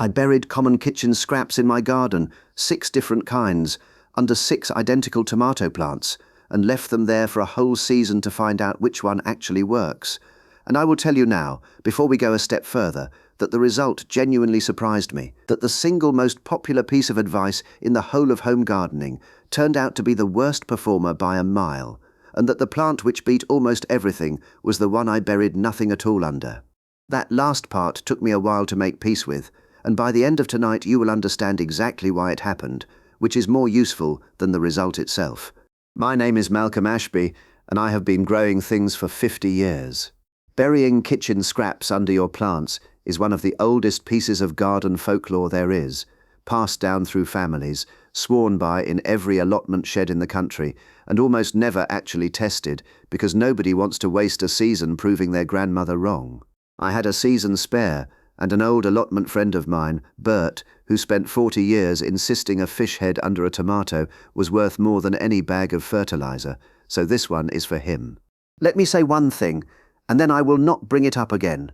I buried common kitchen scraps in my garden, 6 different kinds, under 6 identical tomato plants, and left them there for a whole season to find out which one actually works. And I will tell you now, before we go a step further, that the result genuinely surprised me, that the single most popular piece of advice in the whole of home gardening turned out to be the worst performer by a mile, and that the plant which beat almost everything was the one I buried nothing at all under. That last part took me a while to make peace with, and by the end of tonight you will understand exactly why it happened, which is more useful than the result itself. My name is Malcolm Ashby, and I have been growing things for 50 years. Burying kitchen scraps under your plants is one of the oldest pieces of garden folklore there is, passed down through families, sworn by in every allotment shed in the country, and almost never actually tested because nobody wants to waste a season proving their grandmother wrong. I had a season spare, and an old allotment friend of mine, Bert, who spent 40 years insisting a fish head under a tomato was worth more than any bag of fertilizer, so this one is for him. Let me say one thing, and then I will not bring it up again.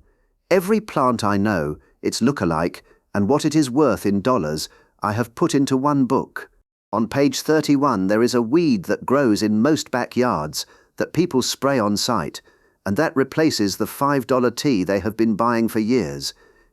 Every plant I know, its look-alike, and what it is worth in dollars, I have put into one book. On page 31 there is a weed that grows in most backyards that people spray on site, and that replaces the $5 tea they have been buying for years.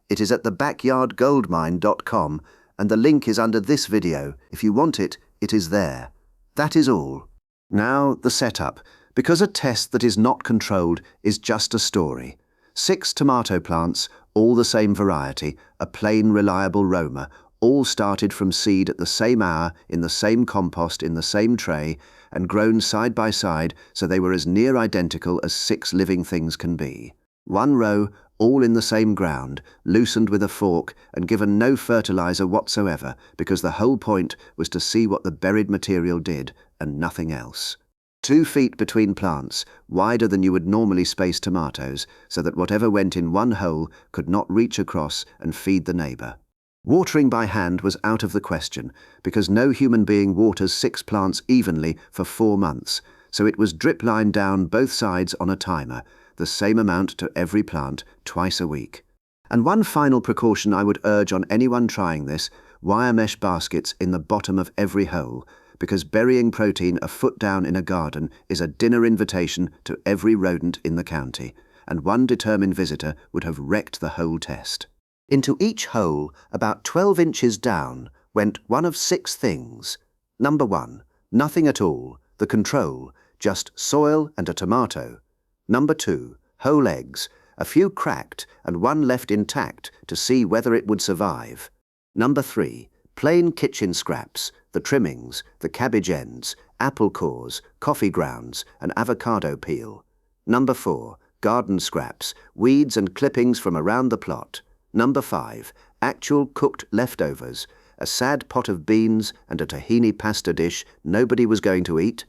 It is at thebackyardgoldmine.com, and the link is under this video. If you want it, it is there. That is all. Now the setup, because a test that is not controlled is just a story. 6 tomato plants, all the same variety, a plain reliable Roma, all started from seed at the same hour, in the same compost, in the same tray, and grown side by side so they were as near identical as 6 living things can be. 1 row, all in the same ground, loosened with a fork and given no fertilizer whatsoever, because the whole point was to see what the buried material did and nothing else. 2 feet between plants, wider than you would normally space tomatoes, so that whatever went in one hole could not reach across and feed the neighbor. Watering by hand was out of the question, because no human being waters 6 plants evenly for 4 months, so it was drip-lined down both sides on a timer, the same amount to every plant, twice a week. And one final precaution I would urge on anyone trying this: wire mesh baskets in the bottom of every hole, because burying protein a foot down in a garden is a dinner invitation to every rodent in the county, and one determined visitor would have wrecked the whole test. Into each hole, about 12 inches down, went one of 6 things. Number 1, nothing at all, the control, just soil and a tomato. Number 2, whole eggs, a few cracked and 1 left intact to see whether it would survive. Number 3, plain kitchen scraps, the trimmings, the cabbage ends, apple cores, coffee grounds, and avocado peel. Number 4, garden scraps, weeds and clippings from around the plot. Number 5, actual cooked leftovers, a sad pot of beans and a tahini pasta dish nobody was going to eat.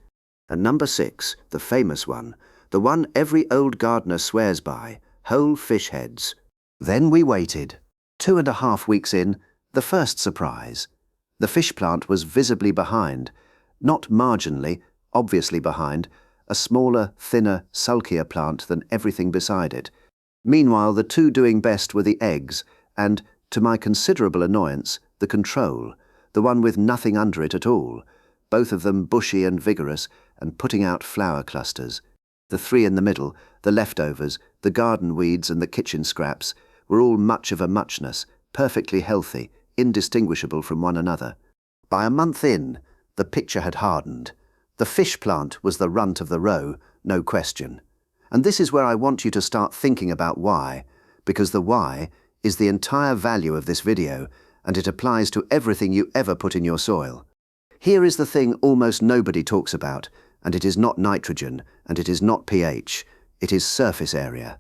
And number 6, the famous one, the one every old gardener swears by, whole fish heads. Then we waited. 2.5 weeks in, the first surprise. The fish plant was visibly behind, not marginally, obviously behind, a smaller, thinner, sulkier plant than everything beside it. Meanwhile, the 2 doing best were the eggs, and, to my considerable annoyance, the control, the one with nothing under it at all, both of them bushy and vigorous, and putting out flower clusters. The 3 in the middle, the leftovers, the garden weeds and the kitchen scraps, were all much of a muchness, perfectly healthy, indistinguishable from one another. By a month in, the picture had hardened. The fish plant was the runt of the row, no question. And this is where I want you to start thinking about why, because the why is the entire value of this video, and it applies to everything you ever put in your soil. Here is the thing almost nobody talks about, and it is not nitrogen, and it is not pH, it is surface area.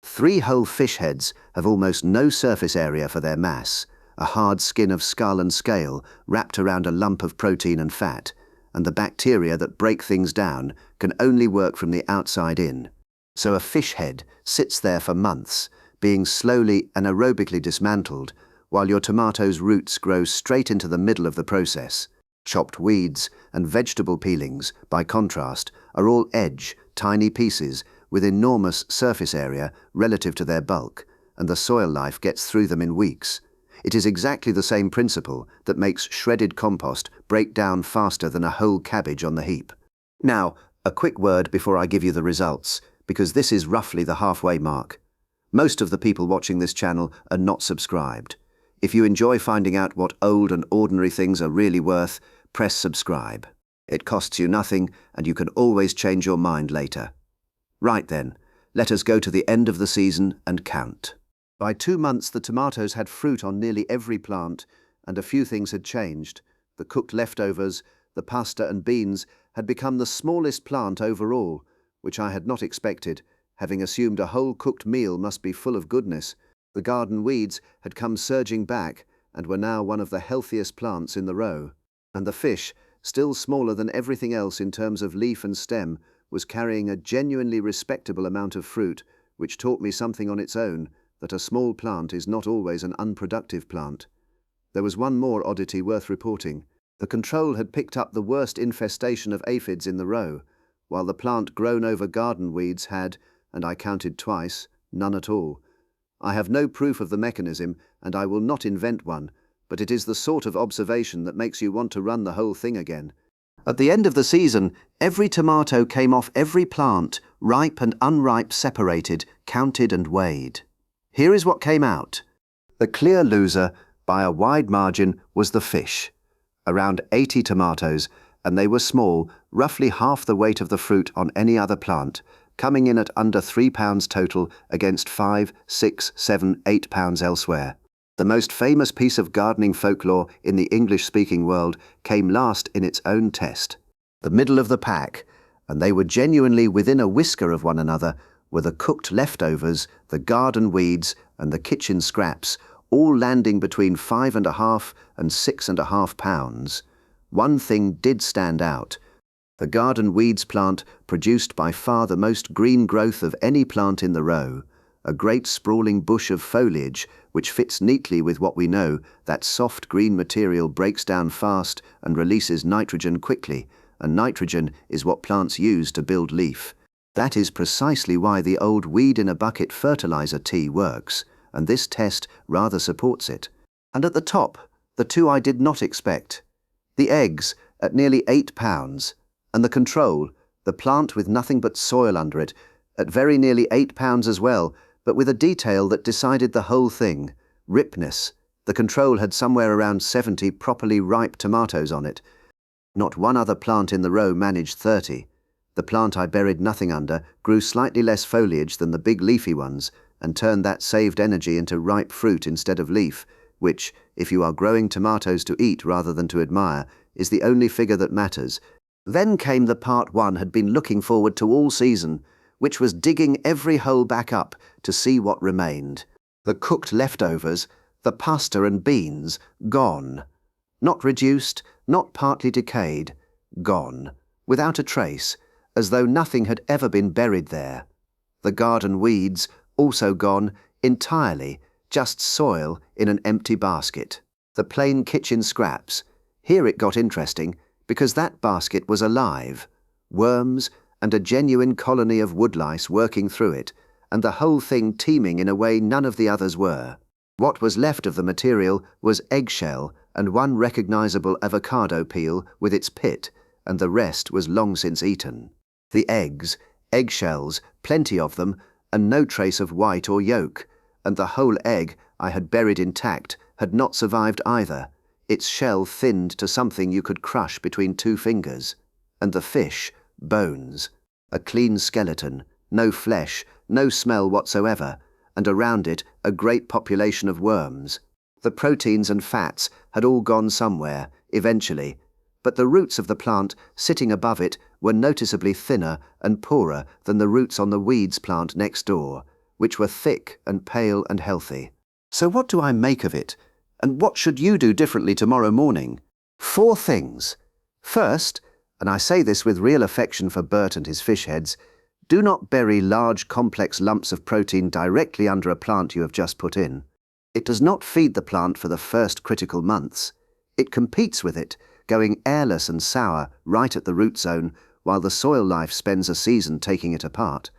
3 whole fish heads have almost no surface area for their mass, a hard skin of skull and scale wrapped around a lump of protein and fat, and the bacteria that break things down can only work from the outside in. So a fish head sits there for months, being slowly and aerobically dismantled, while your tomato's roots grow straight into the middle of the process. Chopped weeds and vegetable peelings, by contrast, are all tiny pieces with enormous surface area relative to their bulk, and the soil life gets through them in weeks. It is exactly the same principle that makes shredded compost break down faster than a whole cabbage on the heap. Now, a quick word before I give you the results, because this is roughly the halfway mark. Most of the people watching this channel are not subscribed. If you enjoy finding out what old and ordinary things are really worth, press subscribe. It costs you nothing, and you can always change your mind later. Right then, let us go to the end of the season and count. By 2 months, the tomatoes had fruit on nearly every plant, and a few things had changed. The cooked leftovers, the pasta and beans, had become the smallest plant overall, which I had not expected, having assumed a whole cooked meal must be full of goodness. The garden weeds had come surging back and were now one of the healthiest plants in the row. And the fish, still smaller than everything else in terms of leaf and stem, was carrying a genuinely respectable amount of fruit, which taught me something on its own, that a small plant is not always an unproductive plant. There was one more oddity worth reporting. The control had picked up the worst infestation of aphids in the row, while the plant grown over garden weeds had, and I counted twice, none at all. I have no proof of the mechanism, and I will not invent one, but it is the sort of observation that makes you want to run the whole thing again. At the end of the season, every tomato came off every plant, ripe and unripe separated, counted and weighed. Here is what came out. The clear loser, by a wide margin, was the fish. Around 80 tomatoes, and they were small, roughly half the weight of the fruit on any other plant, coming in at under 3 pounds total against 5, 6, 7, 8 pounds elsewhere. The most famous piece of gardening folklore in the English-speaking world came last in its own test. The middle of the pack, and they were genuinely within a whisker of one another, were the cooked leftovers, the garden weeds, and the kitchen scraps, all landing between 5.5 and 6.5 pounds. One thing did stand out. The garden weeds plant produced by far the most green growth of any plant in the row, a great sprawling bush of foliage which fits neatly with what we know, that soft green material breaks down fast and releases nitrogen quickly, and nitrogen is what plants use to build leaf. That is precisely why the old weed-in-a-bucket fertilizer tea works, and this test rather supports it. And at the top, the two I did not expect. The eggs, at nearly 8 pounds, and the control, the plant with nothing but soil under it, at very nearly 8 pounds as well, but with a detail that decided the whole thing. Ripness. The control had somewhere around 70 properly ripe tomatoes on it. Not one other plant in the row managed 30. The plant I buried nothing under grew slightly less foliage than the big leafy ones, and turned that saved energy into ripe fruit instead of leaf, which, if you are growing tomatoes to eat rather than to admire, is the only figure that matters. Then came the part one had been looking forward to all season, which was digging every hole back up to see what remained. The cooked leftovers, the pasta and beans, gone. Not reduced, not partly decayed, gone, without a trace, as though nothing had ever been buried there. The garden weeds, also gone, entirely, just soil in an empty basket. The plain kitchen scraps. Here it got interesting, because that basket was alive. Worms, and a genuine colony of woodlice working through it, and the whole thing teeming in a way none of the others were. What was left of the material was eggshell and one recognizable avocado peel with its pit, and the rest was long since eaten. The eggs, eggshells, plenty of them, and no trace of white or yolk, and the whole egg I had buried intact had not survived either, its shell thinned to something you could crush between 2 fingers. And the fish, bones, a clean skeleton, no flesh, no smell whatsoever, and around it a great population of worms. The proteins and fats had all gone somewhere, eventually, but the roots of the plant sitting above it were noticeably thinner and poorer than the roots on the weeds plant next door, which were thick and pale and healthy. So what do I make of it? And what should you do differently tomorrow morning? 4 things. First, and I say this with real affection for Bert and his fish heads, do not bury large complex lumps of protein directly under a plant you have just put in. It does not feed the plant for the first critical months. It competes with it, going airless and sour right at the root zone, while the soil life spends a season taking it apart.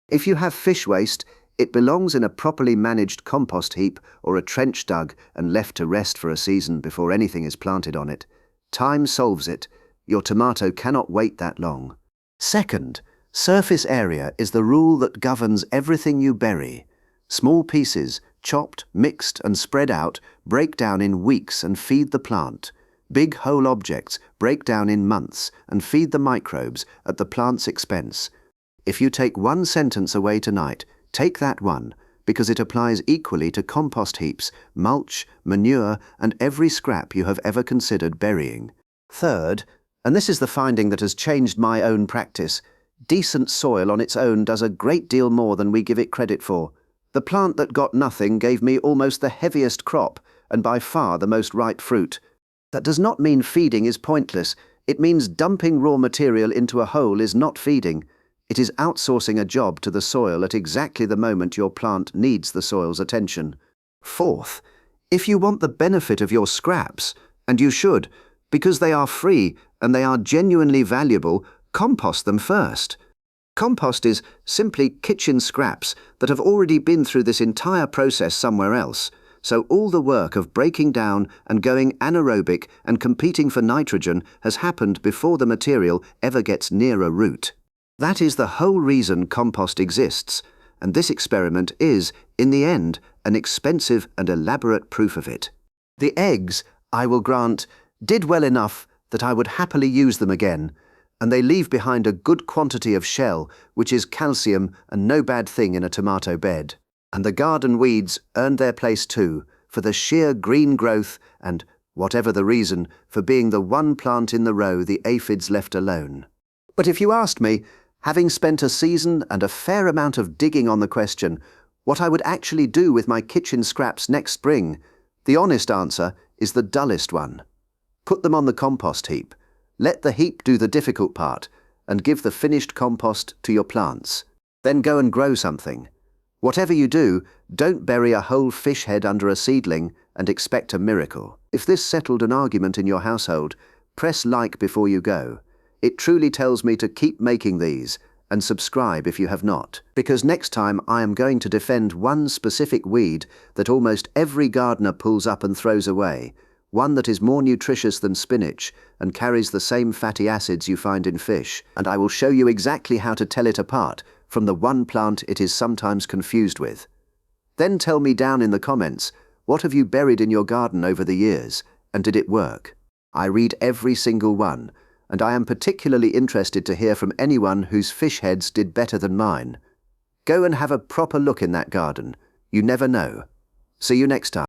If you have fish waste, It belongs in a properly managed compost heap or a trench dug and left to rest for a season before anything is planted on it. Time solves it. Your tomato cannot wait that long. Second, surface area is the rule that governs everything you bury. Small pieces, chopped, mixed and spread out, break down in weeks and feed the plant. Big whole objects break down in months and feed the microbes at the plant's expense. If you take one sentence away tonight, take that one, because it applies equally to compost heaps, mulch, manure, and every scrap you have ever considered burying. Third, and this is the finding that has changed my own practice, decent soil on its own does a great deal more than we give it credit for. The plant that got nothing gave me almost the heaviest crop, and by far the most ripe fruit. That does not mean feeding is pointless. It means dumping raw material into a hole is not feeding. It is outsourcing a job to the soil at exactly the moment your plant needs the soil's attention. Fourth, if you want the benefit of your scraps, and you should, because they are free and they are genuinely valuable, compost them first. Compost is simply kitchen scraps that have already been through this entire process somewhere else, so all the work of breaking down and going anaerobic and competing for nitrogen has happened before the material ever gets near a root. That is the whole reason compost exists, and this experiment is, in the end, an expensive and elaborate proof of it. The eggs, I will grant, did well enough that I would happily use them again, and they leave behind a good quantity of shell, which is calcium and no bad thing in a tomato bed. And the garden weeds earned their place too, for the sheer green growth and, whatever the reason, for being the one plant in the row the aphids left alone. But if you asked me, having spent a season and a fair amount of digging on the question, what I would actually do with my kitchen scraps next spring, the honest answer is the dullest one. Put them on the compost heap. Let the heap do the difficult part, and give the finished compost to your plants. Then go and grow something. Whatever you do, don't bury a whole fish head under a seedling and expect a miracle. If this settled an argument in your household, press like before you go. It truly tells me to keep making these, and subscribe if you have not. Because next time I am going to defend one specific weed that almost every gardener pulls up and throws away, one that is more nutritious than spinach and carries the same fatty acids you find in fish, and I will show you exactly how to tell it apart from the one plant it is sometimes confused with. Then tell me down in the comments, what have you buried in your garden over the years, and did it work? I read every single one, and I am particularly interested to hear from anyone whose fish heads did better than mine. Go and have a proper look in that garden. You never know. See you next time.